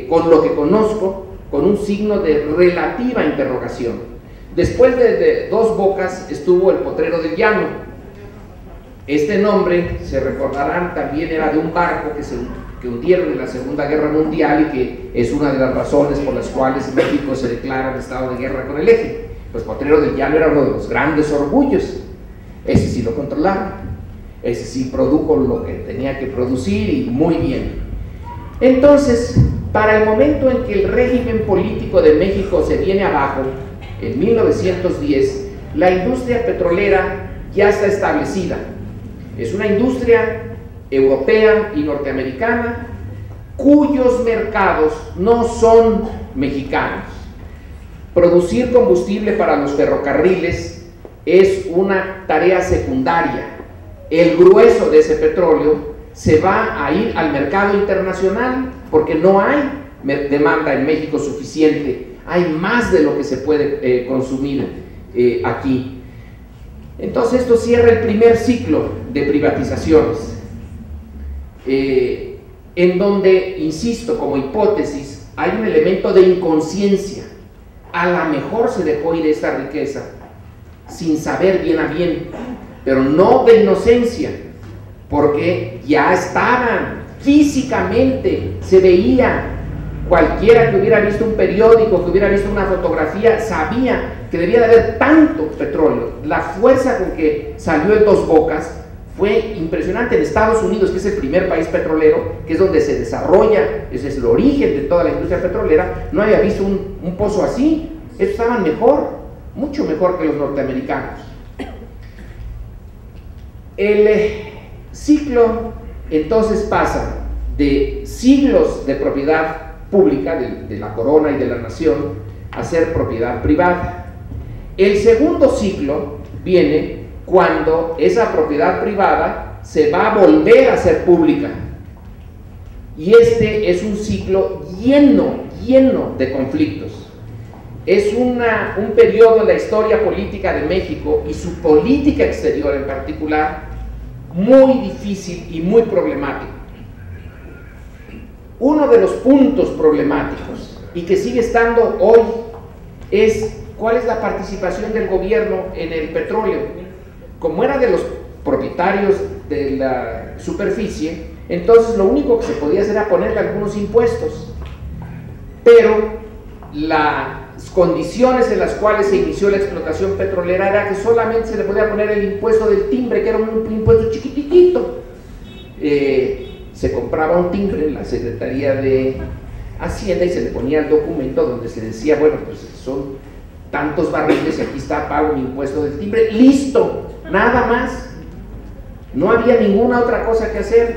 con lo que conozco, con un signo de relativa interrogación. Después de Dos Bocas estuvo el Potrero del Llano. Este nombre, se recordarán, también era de un barco que hundieron en la Segunda Guerra Mundial y que es una de las razones por las cuales México se declara en estado de guerra con el Eje. Pues Potrero del Llano era uno de los grandes orgullos. Ese sí lo controlaron, ese sí produjo lo que tenía que producir y muy bien. Entonces, para el momento en que el régimen político de México se viene abajo, en 1910, la industria petrolera ya está establecida. Es una industria europea y norteamericana cuyos mercados no son mexicanos. Producir combustible para los ferrocarriles es una tarea secundaria. El grueso de ese petróleo se va a ir al mercado internacional porque no hay demanda en México suficiente, hay más de lo que se puede consumir aquí. Entonces esto cierra el primer ciclo de privatizaciones, en donde, insisto, como hipótesis, hay un elemento de inconsciencia. A lo mejor se dejó ir esta riqueza sin saber bien a bien, pero no de inocencia, porque ya estaban físicamente, se veía. Cualquiera que hubiera visto un periódico, que hubiera visto una fotografía, sabía que debía de haber tanto petróleo. La fuerza con que salió el Dos Bocas fue impresionante. En Estados Unidos, que es el primer país petrolero, que es donde se desarrolla, ese es el origen de toda la industria petrolera, no había visto un pozo así. Ellos estaban mejor, mucho mejor que los norteamericanos. El ciclo entonces pasa de siglos de propiedad pública de la corona y de la nación a ser propiedad privada. El segundo ciclo viene cuando esa propiedad privada se va a volver a ser pública, y este es un ciclo lleno de conflictos. Es un periodo en la historia política de México y su política exterior en particular muy difícil y muy problemático. Uno de los puntos problemáticos y que sigue estando hoy es cuál es la participación del gobierno en el petróleo. Como era de los propietarios de la superficie, entonces lo único que se podía hacer era ponerle algunos impuestos, pero las condiciones en las cuales se inició la explotación petrolera era que solamente se le podía poner el impuesto del timbre, que era un impuesto chiquitito. Se compraba un timbre en la Secretaría de Hacienda y se le ponía el documento donde se decía, bueno, pues son tantos barriles y aquí está, pago mi impuesto del timbre, listo, nada más. No había ninguna otra cosa que hacer.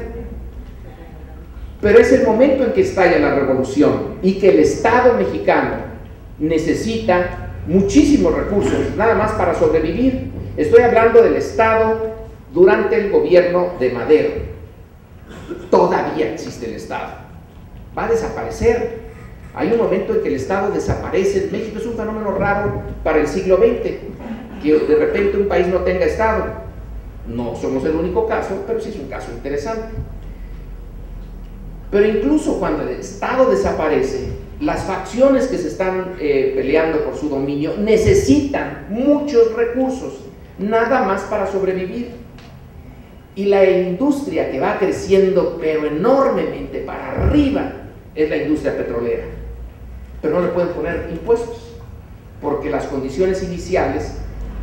Pero es el momento en que estalla la revolución y que el Estado mexicano necesita muchísimos recursos, nada más para sobrevivir. Estoy hablando del Estado durante el gobierno de Madero. Todavía existe el Estado, va a desaparecer. Hay un momento en que el Estado desaparece en México. Es un fenómeno raro para el siglo XX, que de repente un país no tenga Estado. No somos el único caso, pero sí es un caso interesante. Pero incluso cuando el Estado desaparece, las facciones que se están peleando por su dominio necesitan muchos recursos, nada más para sobrevivir. Y la industria que va creciendo, pero enormemente para arriba, es la industria petrolera. Pero no le pueden poner impuestos, porque las condiciones iniciales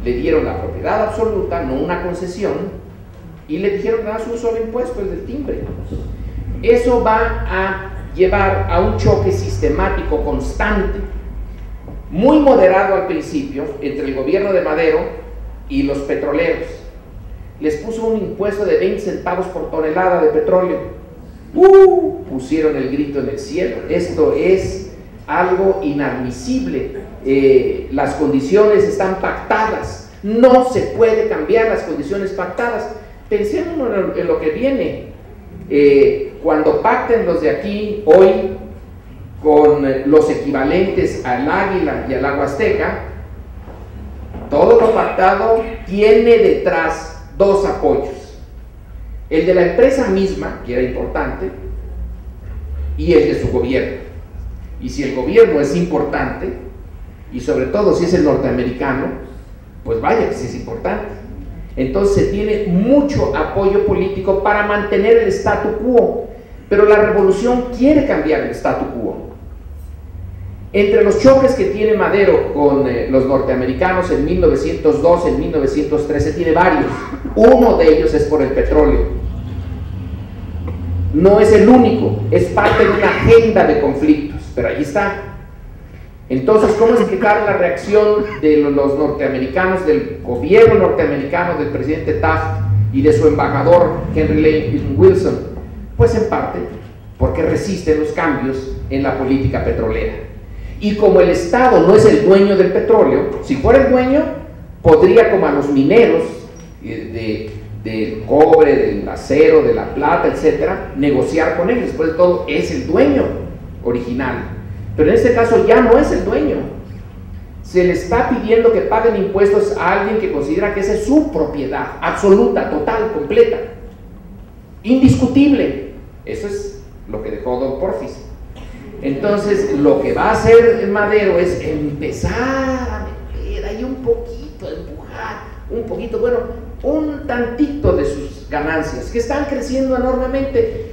le dieron la propiedad absoluta, no una concesión, y le dijeron nada más un solo impuesto, el del timbre. Eso va a llevar a un choque sistemático constante, muy moderado al principio, entre el gobierno de Madero y los petroleros. Les puso un impuesto de 20 centavos por tonelada de petróleo. Pusieron el grito en el cielo. Esto es algo inadmisible. Las condiciones están pactadas. No se puede cambiar las condiciones pactadas. Pensemos en lo que viene. Cuando pacten los de aquí hoy con los equivalentes al Águila y al Agua Azteca, todo lo pactado tiene detrás dos apoyos: el de la empresa misma, que era importante, y el de su gobierno. Y si el gobierno es importante, y sobre todo si es el norteamericano, pues vaya que sí es importante. Entonces se tiene mucho apoyo político para mantener el statu quo, pero la revolución quiere cambiar el statu quo. Entre los choques que tiene Madero con los norteamericanos en 1902, en 1913, tiene varios. Uno de ellos es por el petróleo. No es el único, es parte de una agenda de conflictos, pero ahí está. Entonces, ¿cómo explicar la reacción de los norteamericanos, del gobierno norteamericano, del presidente Taft y de su embajador Henry Lane Wilson? Pues en parte porque resisten los cambios en la política petrolera. Y como el Estado no es el dueño del petróleo, si fuera el dueño, podría, como a los mineros del cobre, del acero, de la plata, etcétera, negociar con ellos. Después de todo, es el dueño original. Pero en este caso ya no es el dueño. Se le está pidiendo que paguen impuestos a alguien que considera que esa es su propiedad, absoluta, total, completa, indiscutible. Eso es lo que dejó don Porfis. Entonces, lo que va a hacer Madero es empezar a meter ahí un poquito, empujar un poquito, bueno, un tantito de sus ganancias, que están creciendo enormemente.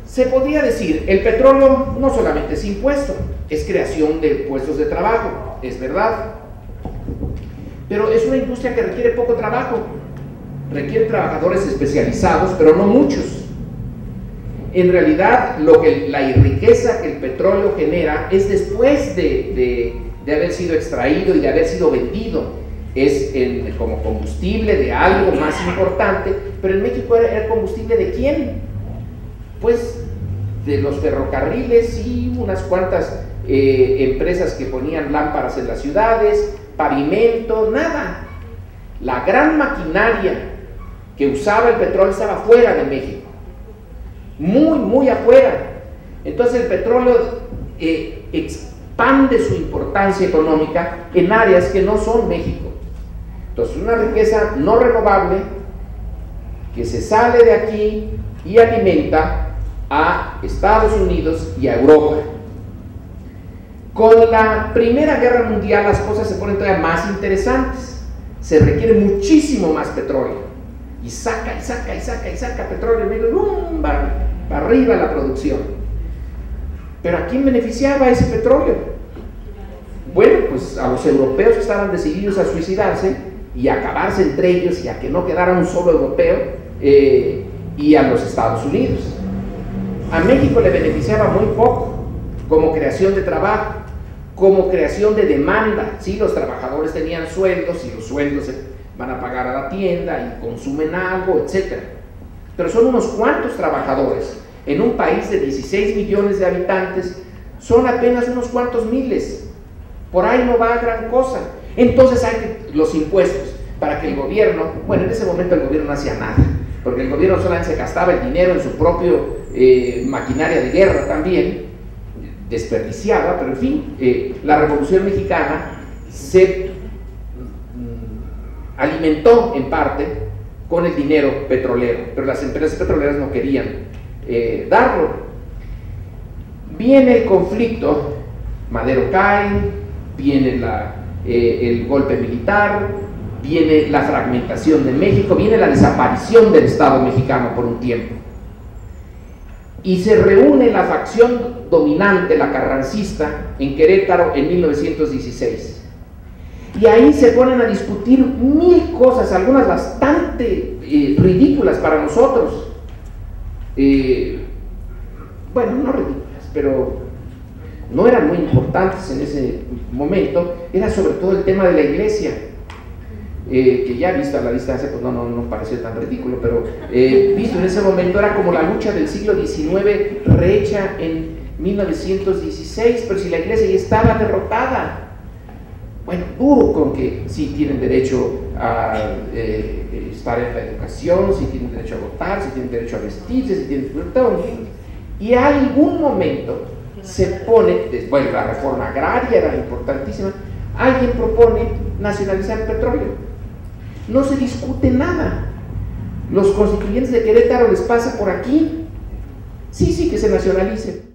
Se podría decir, el petróleo no solamente es impuesto, es creación de puestos de trabajo, es verdad, pero es una industria que requiere poco trabajo, requiere trabajadores especializados, pero no muchos. En realidad, la riqueza que el petróleo genera es después de haber sido extraído y de haber sido vendido, es como combustible de algo más importante. Pero en México era combustible ¿de quién? Pues de los ferrocarriles y unas cuantas empresas que ponían lámparas en las ciudades, pavimento, nada. La gran maquinaria que usaba el petróleo estaba fuera de México, muy afuera. Entonces el petróleo expande su importancia económica en áreas que no son México. Entonces una riqueza no renovable que se sale de aquí y alimenta a Estados Unidos y a Europa. Con la Primera Guerra Mundial las cosas se ponen todavía más interesantes. Se requiere muchísimo más petróleo. Y saca petróleo y ¡bum! Va arriba la producción. ¿Pero a quién beneficiaba ese petróleo? Bueno, pues a los europeos que estaban decididos a suicidarse y a acabarse entre ellos y a que no quedara un solo europeo, y a los Estados Unidos. A México le beneficiaba muy poco, como creación de trabajo, como creación de demanda. Sí, los trabajadores tenían sueldos y los sueldos se van a pagar a la tienda y consumen algo, etc. Pero son unos cuantos trabajadores. En un país de 16 millones de habitantes, son apenas unos cuantos miles. Por ahí no va a gran cosa. Entonces hay los impuestos para que el gobierno, bueno, en ese momento el gobierno no hacía nada, porque el gobierno solamente se gastaba el dinero en su propio maquinaria de guerra también, desperdiciaba, pero en fin, la Revolución Mexicana se alimentó en parte con el dinero petrolero, pero las empresas petroleras no querían darlo. Viene el conflicto, Madero cae, viene el golpe militar, viene la fragmentación de México, viene la desaparición del Estado mexicano por un tiempo. Y se reúne la facción dominante, la carrancista, en Querétaro en 1916. Y ahí se ponen a discutir mil cosas, algunas bastante ridículas para nosotros. Bueno, no ridículas, pero no eran muy importantes en ese momento. Era sobre todo el tema de la iglesia, que ya visto a la distancia, pues no pareció tan ridículo, pero visto en ese momento era como la lucha del siglo XIX rehecha en 1916, pero si la iglesia ya estaba derrotada. Bueno, duro con que sí tienen derecho a estar en la educación, sí tienen derecho a votar, sí tienen derecho a vestirse, sí tienen todo. Y a algún momento se pone, bueno, la reforma agraria era importantísima, alguien propone nacionalizar el petróleo. No se discute nada. Los constituyentes de Querétaro les pasa por aquí. Sí, que se nacionalice.